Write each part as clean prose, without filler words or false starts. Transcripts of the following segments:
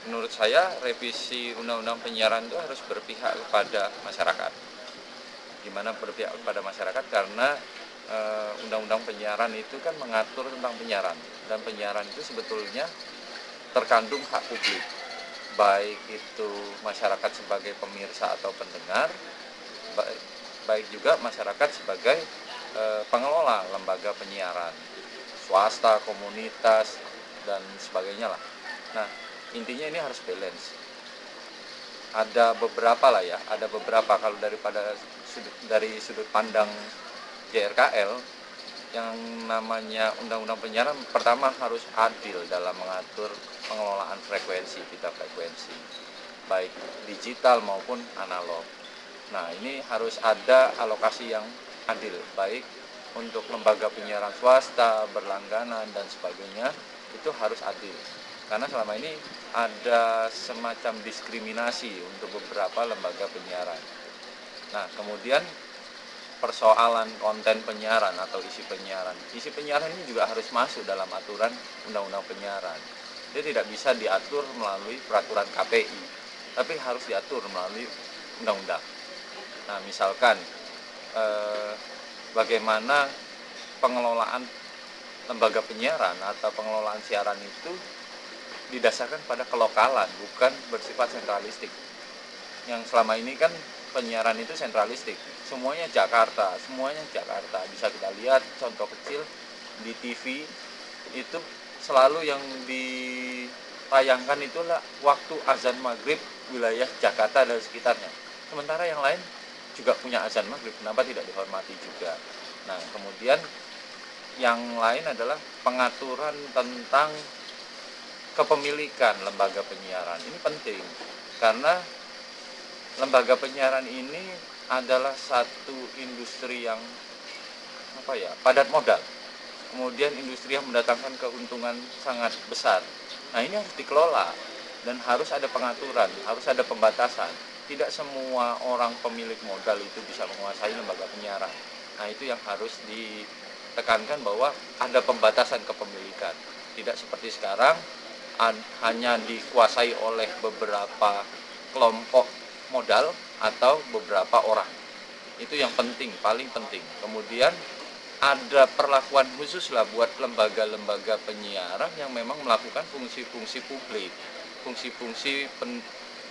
menurut saya revisi undang-undang penyiaran itu harus berpihak kepada masyarakat. Gimana berpihak kepada masyarakat? Karena undang-undang penyiaran itu kan mengatur tentang penyiaran, dan penyiaran itu sebetulnya terkandung hak publik, baik itu masyarakat sebagai pemirsa atau pendengar, baik juga masyarakat sebagai pengelola lembaga penyiaran, swasta, komunitas, dan sebagainya lah. Nah, intinya ini harus balance. Ada beberapa lah ya, ada beberapa kalau dari sudut pandang JRKL, yang namanya undang-undang penyiaran pertama harus adil dalam mengatur pengelolaan frekuensi, pita frekuensi, baik digital maupun analog. Nah, ini harus ada alokasi yang adil, baik untuk lembaga penyiaran swasta, berlangganan, dan sebagainya, itu harus adil. Karena selama ini ada semacam diskriminasi untuk beberapa lembaga penyiaran. Nah, kemudian persoalan konten penyiaran atau isi penyiaran. Isi penyiaran ini juga harus masuk dalam aturan undang-undang penyiaran. Dia tidak bisa diatur melalui peraturan KPI, tapi harus diatur melalui undang-undang. Nah, misalkan bagaimana pengelolaan lembaga penyiaran atau pengelolaan siaran itu didasarkan pada kelokalan, bukan bersifat sentralistik. Yang selama ini kan penyiaran itu sentralistik, semuanya Jakarta. Bisa kita lihat contoh kecil di TV itu selalu yang ditayangkan itulah waktu azan maghrib wilayah Jakarta dan sekitarnya. Sementara yang lain juga punya azan maghrib, kenapa tidak dihormati juga? Nah, kemudian yang lain adalah pengaturan tentang kepemilikan lembaga penyiaran. Ini penting karena lembaga penyiaran ini adalah satu industri yang padat modal. Kemudian industri yang mendatangkan keuntungan sangat besar. Nah, ini harus dikelola dan harus ada pengaturan, harus ada pembatasan. Tidak semua orang pemilik modal itu bisa menguasai lembaga penyiaran. Nah, itu yang harus ditekankan, bahwa ada pembatasan kepemilikan. Tidak seperti sekarang hanya dikuasai oleh beberapa kelompok modal atau beberapa orang. Itu yang penting, paling penting. Kemudian ada perlakuan khusus lah buat lembaga-lembaga penyiaran yang memang melakukan fungsi-fungsi publik, fungsi-fungsi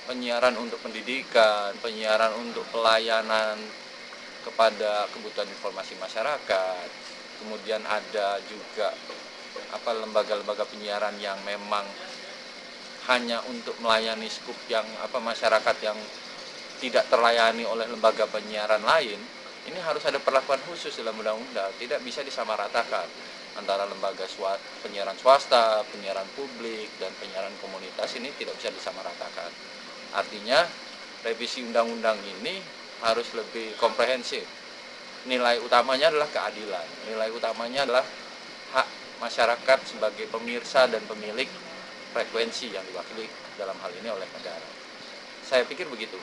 penyiaran untuk pendidikan, penyiaran untuk pelayanan kepada kebutuhan informasi masyarakat. Kemudian ada juga lembaga-lembaga penyiaran yang memang hanya untuk melayani skup yang masyarakat yang tidak terlayani oleh lembaga penyiaran lain. Ini harus ada perlakuan khusus dalam undang-undang, tidak bisa disamaratakan antara lembaga penyiaran swasta, penyiaran publik, dan penyiaran komunitas. Ini tidak bisa disamaratakan. Artinya revisi undang-undang ini harus lebih komprehensif. Nilai utamanya adalah keadilan, nilai utamanya adalah hak masyarakat sebagai pemirsa dan pemilik frekuensi yang diwakili dalam hal ini oleh negara. Saya pikir begitu.